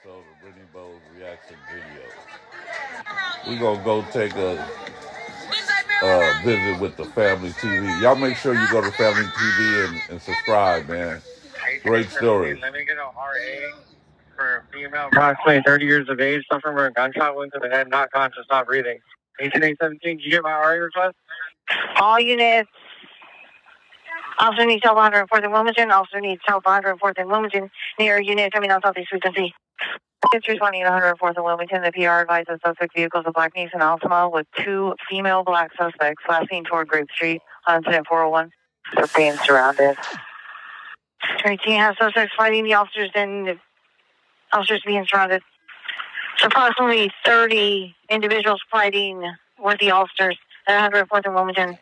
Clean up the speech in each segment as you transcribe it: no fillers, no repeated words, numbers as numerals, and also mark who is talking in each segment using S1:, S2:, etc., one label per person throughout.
S1: episode of Brittany Bowles Reaction Videos. We're going to go take a visit with the Family TV. Y'all make sure you go to Family TV and subscribe, man. Great story.
S2: Let me get an RA for a female. Approximately 30 years of age, suffering from a gunshot wound to the head, not conscious, not breathing. 18-817, did you get my RA request?
S3: All units. Officer needs help 104th and Wilmington. Officer needs help 104th and Wilmington. Near unit coming out southeast frequency. 320 and 104th and Wilmington. The PR advises suspect vehicles of Black Nissan Altima with two female black suspects last seen toward Grape Street on incident 401. They're being surrounded. 20 has suspects fighting the officers and the officers being surrounded. So approximately 30 individuals fighting with the officers at 104th and Wilmington.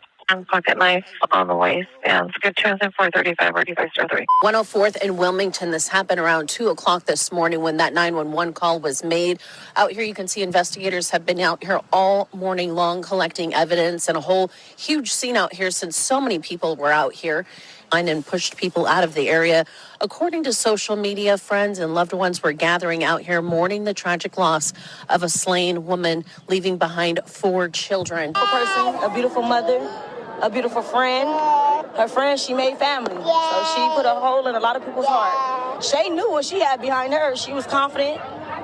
S3: Pocket knife on the waist and good 435 or 3503.
S4: 104th in Wilmington. This happened around 2 o'clock this morning when that 911 call was made. Out here, you can see investigators have been out here all morning long collecting evidence and a whole huge scene out here since so many people were out here and pushed people out of the area. According to social media, friends and loved ones were gathering out here mourning the tragic loss of a slain woman, leaving behind 4 children.
S5: A person, a beautiful mother, a beautiful friend. Her friend, she made family. So she put a hole in a lot of people's heart. Shay knew what she had behind her. She was confident.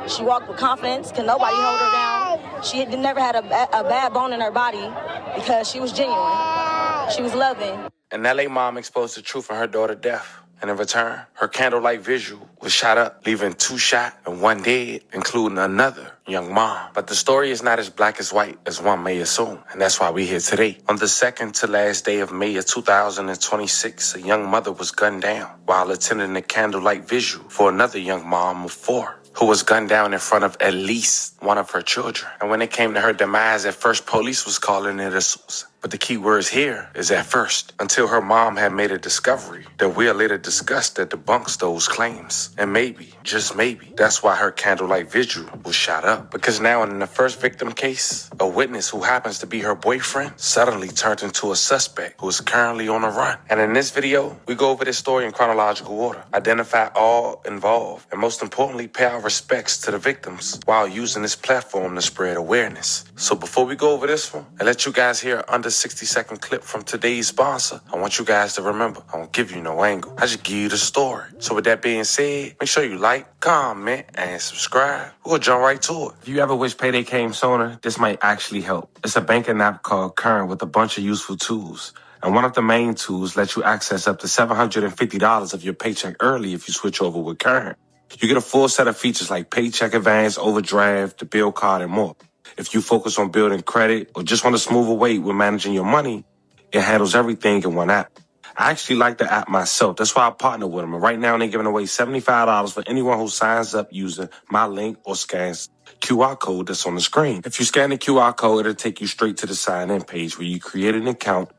S5: She walked with confidence. Could nobody hold her down. She had never had a bad bone in her body because she was genuine. She was loving.
S6: An LA mom exposed the truth of her daughter's death. And in return, her candlelight visual was shot up, leaving 2 shot and 1 dead, including another young mom. But the story is not as black as white as one may assume. And that's why we're here today. On the second to last day of May of 2026, a young mother was gunned down while attending a candlelight visual for another young mom of 4 who was gunned down in front of at least one of her children. And when it came to her demise, at first police was calling it a suicide. But the key words here is at first, until her mom had made a discovery that we'll later discuss that debunks those claims. And maybe, just maybe, that's why her candlelight visual was shot up. Because now in the first victim case, a witness who happens to be her boyfriend suddenly turned into a suspect who is currently on the run. And in this video, we go over this story in chronological order, identify all involved, and most importantly, pay our respects to the victims while using this platform to spread awareness. So before we go over this one and let you guys hear under 60-second clip from today's sponsor, I want you guys to remember, I don't give you no angle. I just give you the story. So with that being said, make sure you like, comment, and subscribe. We'll jump right to it. If you ever wish payday came sooner, this might actually help. It's a banking app called Current with a bunch of useful tools. And one of the main tools lets you access up to $750 of your paycheck early if you switch over with Current. You get a full set of features like paycheck advance, overdraft, the bill card, and more. If you focus on building credit or just want a smoother way with managing your money, it handles everything in one app. I actually like the app myself. That's why I partner with them. And right now they're giving away $75 for anyone who signs up using my link or scans QR code that's on the screen. If you scan the QR code, it'll take you straight to the sign-in page where you create an account.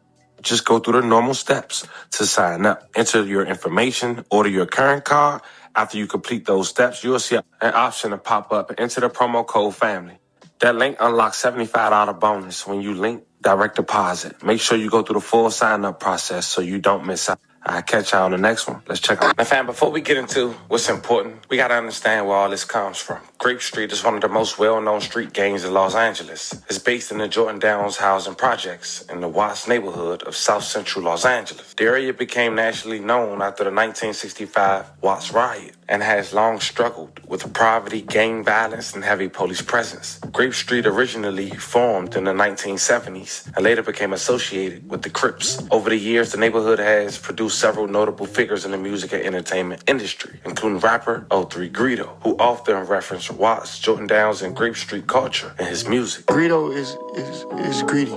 S6: Just go through the normal steps to sign up. Enter your information, order your current card. After you complete those steps, you'll see an option to pop up and enter the promo code FAMILY. That link unlocks $75 bonus when you link direct deposit. Make sure you go through the full sign-up process so you don't miss out. I'll catch y'all on the next one. Let's check out. Now, fam, before we get into what's important, we got to understand where all this comes from. Grape Street is one of the most well-known street gangs in Los Angeles. It's based in the Jordan Downs housing projects in the Watts neighborhood of South Central Los Angeles. The area became nationally known after the 1965 Watts riot and has long struggled with poverty, gang violence, and heavy police presence. Grape Street originally formed in the 1970s and later became associated with the Crips. Over the years, the neighborhood has produced several notable figures in the music and entertainment industry, including rapper 03 Greedo, who often referenced Watts, Jordan Downs, and Grape Street culture in his music.
S7: Greedo is greedy.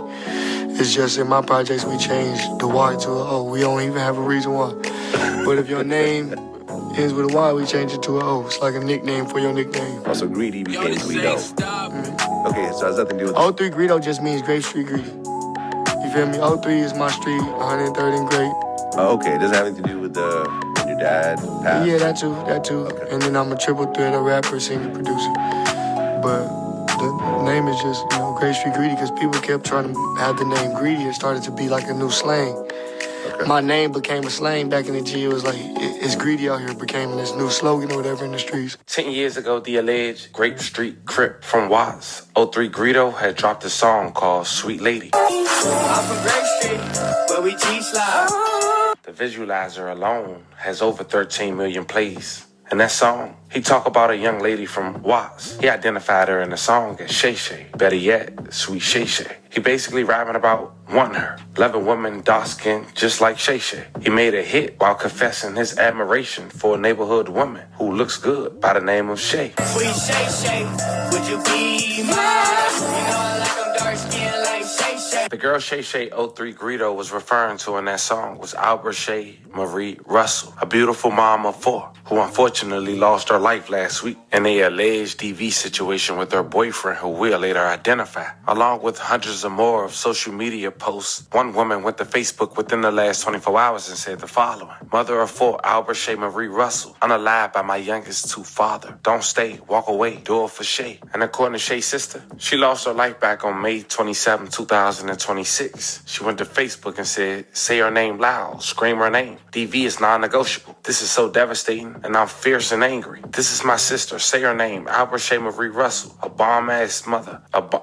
S7: It's just in my projects we changed the Y to a O. We don't even have a reason why. But if your name ends with a Y, we change it to a O. It's like a nickname for your nickname.
S8: Also, Greedy became Greedo. Okay, so it has nothing to do with...
S7: 03 Greedo just means Grape Street Greedy. You feel me? 03 is my street, 103rd and Grape.
S8: Oh, okay, it doesn't have anything to do with when your dad passed?
S7: Yeah, that too. Okay. And then I'm a triple threat, a rapper, singer, producer. But the name is just, Grape Street Greedy, because people kept trying to have the name Greedy. It started to be like a new slang.
S8: Okay.
S7: My name became a slang back in the G. It was like, it's greedy out here, became this new slogan or whatever in the streets.
S6: 10 years ago, the alleged Grape Street Crip from Watts, 03 Greedo, had dropped a song called Sweet Lady.
S9: I'm from Grape Street, where we teach live.
S6: The visualizer alone has over 13 million plays. In that song, he talked about a young lady from Watts. He identified her in the song as Shay Shay. Better yet, Sweet Shay Shay. He basically rapping about wanting her, loving women dark skinned just like Shay Shay. He made a hit while confessing his admiration for a neighborhood woman who looks good by the name of Shay.
S9: Sweet Shay Shay, would you be mine? You know I like them dark skinned like Shay Shay.
S6: The girl Shay Shay 03 Greedo was referring to in that song was Albert Shay Marie Russell, a beautiful mom of 4 who unfortunately lost her life last week in a alleged DV situation with her boyfriend, who we'll later identify. Along with hundreds or more of social media posts, one woman went to Facebook within the last 24 hours and said the following: Mother of 4, Albert Shay Marie Russell, unalive by my youngest 2 father. Don't stay, walk away, do it for Shay. And according to Shay's sister, she lost her life back on May 27, 2026. She went to Facebook and said, say her name loud, scream her name. DV is non-negotiable. This is so devastating, and I'm fierce and angry. This is my sister. Say her name, Albert Shay Marie Russell, a bomb-ass mother,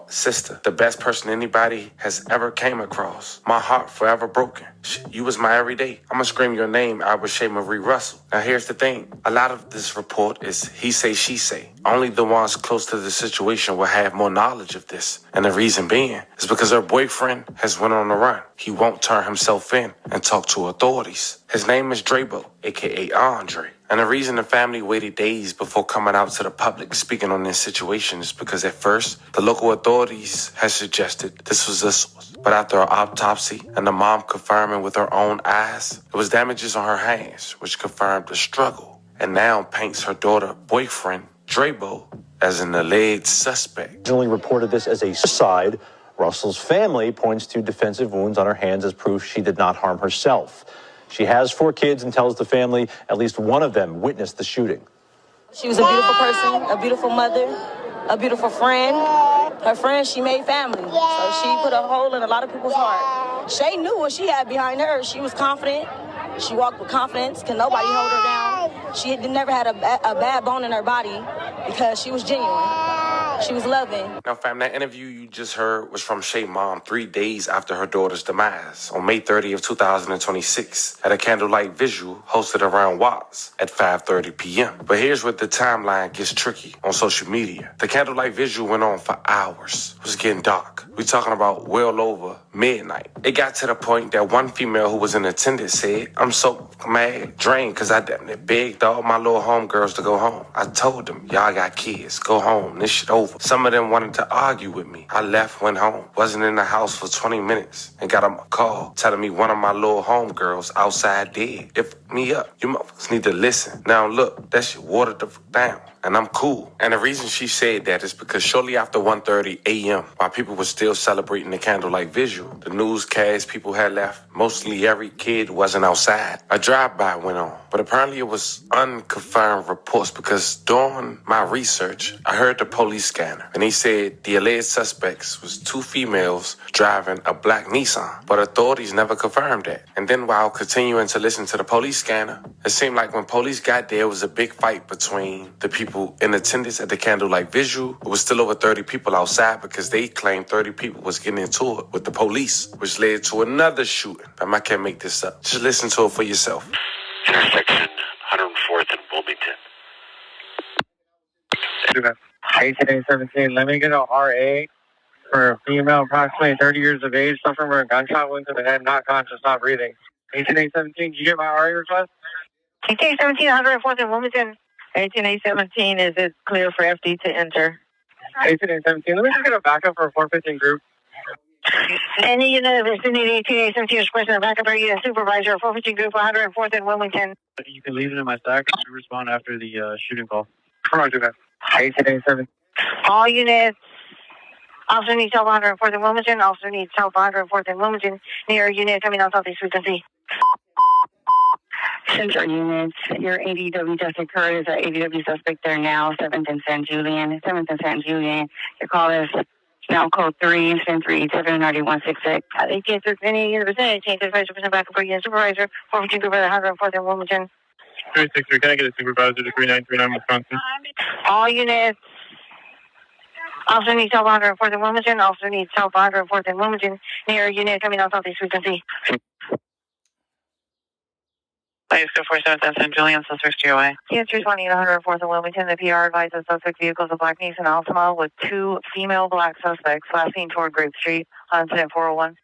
S6: sister, the best person anybody has ever came across. My heart forever broken. You was my everyday. I'm gonna scream your name, Albert Shay Marie Russell. Now here's the thing. A lot of this report is he say, she say. Only the ones close to the situation will have more knowledge of this. And the reason being is because her boyfriend has went on the run. He won't turn himself in and talk to authorities. His name is Drabo, aka Andre. And the reason the family waited days before coming out to the public speaking on this situation is because at first, the local authorities had suggested this was a source. But after an autopsy and the mom confirming with her own eyes, it was damages on her hands, which confirmed the struggle. And now paints her daughter boyfriend, Drabo, as an alleged suspect.
S10: Originally reported this as a suicide. Russell's family points to defensive wounds on her hands as proof she did not harm herself. She has 4 kids and tells the family at least one of them witnessed the shooting.
S5: She was a beautiful person, a beautiful mother, a beautiful friend. Her friend, she made family. So she put a hole in a lot of people's heart. Shay knew what she had behind her. She was confident. She walked with confidence. Can nobody hold her down? She never had a bad bone in her body because she was genuine. She was loving.
S6: Now, fam, that interview you just heard was from Shay's mom 3 days after her daughter's demise on May 30th, 2026 at a candlelight visual hosted around Watts at 5:30 p.m. But here's where the timeline gets tricky on social media. The candlelight visual went on for hours. It was getting dark. We're talking about well over midnight. It got to the point that one female who was in attendance said, I'm so mad, drained, because I begged all my little homegirls to go home. I told them, y'all got kids, go home, this shit over. Some of them wanted to argue with me. I left, went home, wasn't in the house for 20 minutes, and got a call telling me one of my little homegirls outside dead. If me up, you motherfuckers need to listen. Now look, that shit watered the fuck down. And I'm cool. And the reason she said that is because shortly after 1:30 a.m., while people were still celebrating the candlelight visual, the newscast people had left. Mostly every kid wasn't outside. A drive-by went on. But apparently it was unconfirmed reports because during my research, I heard the police scanner. And he said the alleged suspects was 2 females driving a black Nissan. But authorities never confirmed that. And then while continuing to listen to the police scanner, it seemed like when police got there, it was a big fight between the people in attendance at the candlelight visual. It was still over 30 people outside because they claimed 30 people was getting into it with the police, which led to another shooting. I can't make this up. Just listen to it for yourself.
S11: Intersection 104th and Wilmington.
S2: Today 17. Let me get an RA for a female approximately 30 years of age, suffering from a gunshot wound to the head, not conscious, not breathing. 18A17, did you get my RA request?
S3: 18A17, 104th and Wilmington.
S12: 18A17, is it clear for FD to enter?
S2: 18A17, let me just get a backup for a 415 group.
S3: Any unit of vicinity 18A17 is requesting a backup area supervisor, 415 group, 104th and Wilmington.
S2: You can leave it in my stack. You respond after the shooting call. Come on, do that. 18A17.
S3: All units. Officer needs help 104th and Wilmington. Officer needs help 104th and Wilmington. Near unit coming on southeast frequency.
S12: Central units, your ADW just occurred. Is our ADW suspect there now? 7th and San Julian. 7th and San Julian. Your call is Now code 3, SIN 3, 79166.
S3: They can't there's any in the vicinity. Change 35% back for unit supervisor. 442 Group 104th in Wilmington.
S2: 363, can I get a supervisor to 3939 Wisconsin?
S3: All units. Officer needs help 104th in Wilmington. Officer needs help 104th in Wilmington. Near unit coming out southeast frequency.
S12: Please go 47 St. Julian, suspect GOA.
S3: Cancer 20 104th in Wilmington. The PR advises suspect vehicles a black Nissan Altima with 2 female black suspects last seen toward Grape Street on incident 401.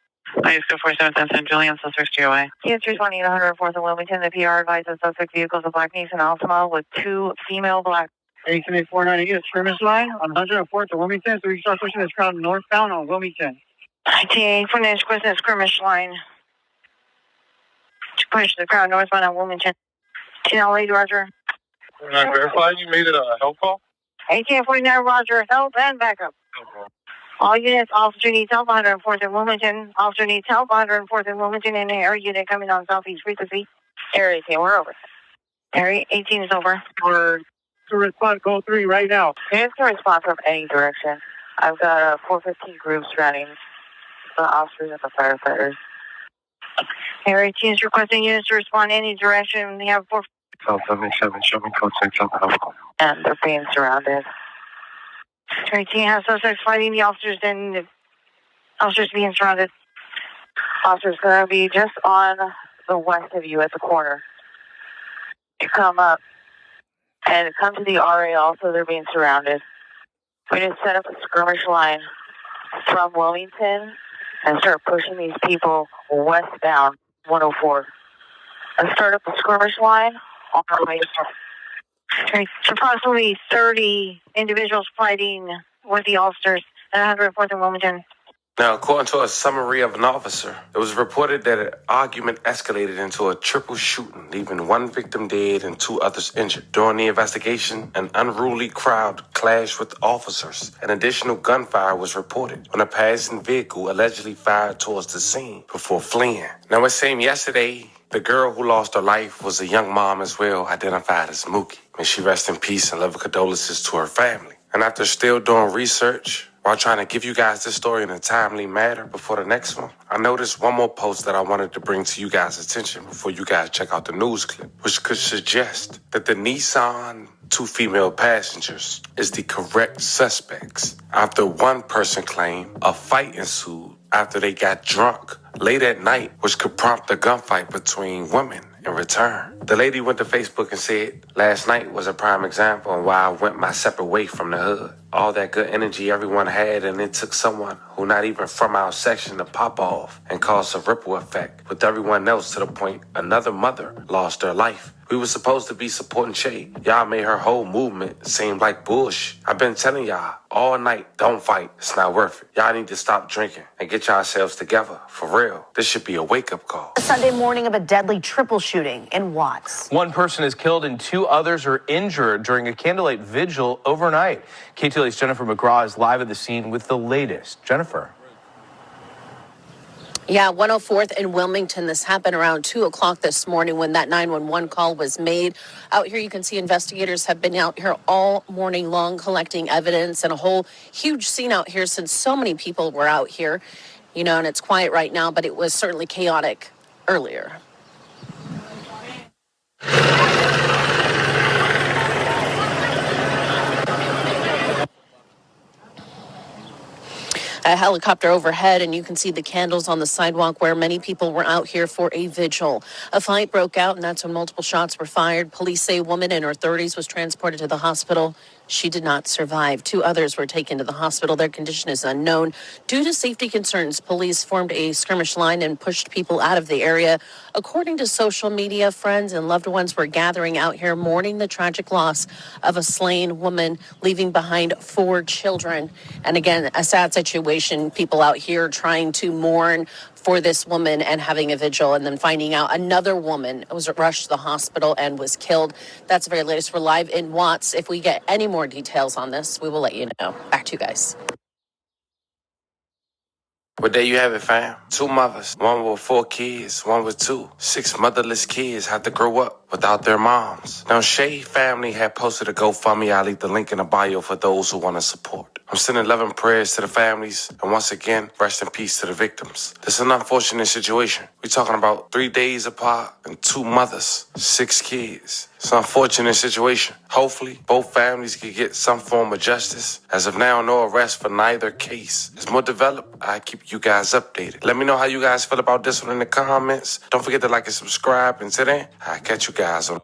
S12: Please go 47 St. Julian, suspect GOA.
S3: Cancer 20 104th in Wilmington. The PR advises suspect vehicles a black Nissan Altima with 2 female black.
S2: 87498, a skirmish line on 104th in Wilmington, so we start pushing this crowd northbound on Wilmington.
S3: TA for next question skirmish line. To push the crowd northbound on Wilmington. 10-8, Roger.
S2: Can I verify you made it a help call?
S3: 1849, Roger. Help and backup.
S2: Okay.
S3: All units, officer needs help 104th in Wilmington. Officer needs help 104th in Wilmington and air unit coming on southeast frequency.
S12: Area 18, we're over.
S3: Area 18 is over.
S2: We're to respond code 3 right now.
S12: Units can respond from any direction. I've got 415 groups surrounding the officers and the firefighters.
S3: Area 18 is requesting units to respond any direction. We have 4.
S2: Code 77, show me code 6 on the help call.
S12: And they're being surrounded.
S3: Area 18 has suspects fighting the officers and the officers being surrounded.
S12: Officers going to be just on the west of you at the corner. You come up and come to the RA also, they're being surrounded. We just set up a skirmish line from Wilmington and start pushing these people westbound 104. Let's start up the skirmish line on our way.
S3: It's approximately 30 individuals fighting with the officers at 104th in Wilmington.
S6: Now, according to a summary of an officer, it was reported that an argument escalated into a triple shooting, leaving 1 victim dead and 2 others injured. During the investigation, an unruly crowd clashed with officers. An additional gunfire was reported when a passing vehicle allegedly fired towards the scene before fleeing. Now, it seemed yesterday the girl who lost her life was a young mom as well, identified as Mookie. May she rest in peace and love condolences to her family. And after still doing research, while trying to give you guys this story in a timely manner before the next one, I noticed one more post that I wanted to bring to you guys' attention before you guys check out the news clip, which could suggest that the Nissan 2 female passengers is the correct suspects after one person claimed a fight ensued after they got drunk late at night, which could prompt a gunfight between women in return. The lady went to Facebook and said, "Last night was a prime example of why I went my separate way from the hood. All that good energy everyone had, and it took someone who not even from our section to pop off and cause a ripple effect with everyone else to the point another mother lost her life. We were supposed to be supporting Shay. Y'all made her whole movement seem like bullshit. I've been telling y'all all night, don't fight. It's not worth it. Y'all need to stop drinking and get yourselves together. For real. This should be a wake-up call."
S13: Sunday morning of a deadly triple shooting in Watts.
S14: 1 person is killed and 2 others are injured during a candlelight vigil overnight. KTLA's Jennifer McGraw is live at the scene with the latest. Jennifer.
S4: Yeah, 104th in Wilmington. This happened around 2 o'clock this morning when that 911 call was made. Out here, you can see investigators have been out here all morning long collecting evidence, and a whole huge scene out here since so many people were out here, and it's quiet right now, but it was certainly chaotic earlier. A helicopter overhead, and you can see the candles on the sidewalk where many people were out here for a vigil. A fight broke out, and that's when multiple shots were fired. Police say a woman in her 30s was transported to the hospital. She did not survive. 2 others were taken to the hospital. Their condition is unknown. Due to safety concerns, police formed a skirmish line and pushed people out of the area. According to social media, friends and loved ones were gathering out here mourning the tragic loss of a slain woman, leaving behind 4 children. And again, a sad situation. People out here trying to mourn for this woman and having a vigil, and then finding out another woman was rushed to the hospital and was killed. That's the very latest. We're live in Watts. If we get any more details on this, we will let you know. Back to you guys.
S6: Well, there you have it, fam. 2 mothers, one with 4 kids, one with 2. 6 motherless kids have to grow up without their moms. Now, Shay family had posted a GoFundMe. I'll leave the link in the bio for those who want to support. I'm sending loving prayers to the families, and once again, rest in peace to the victims. This is an unfortunate situation. We're talking about 3 days apart and 2 mothers, 6 kids. It's an unfortunate situation. Hopefully, both families can get some form of justice. As of now, no arrest for neither case. As more developed, I keep you guys updated. Let me know how you guys feel about this one in the comments. Don't forget to like and subscribe. And till then, I'll catch you guys on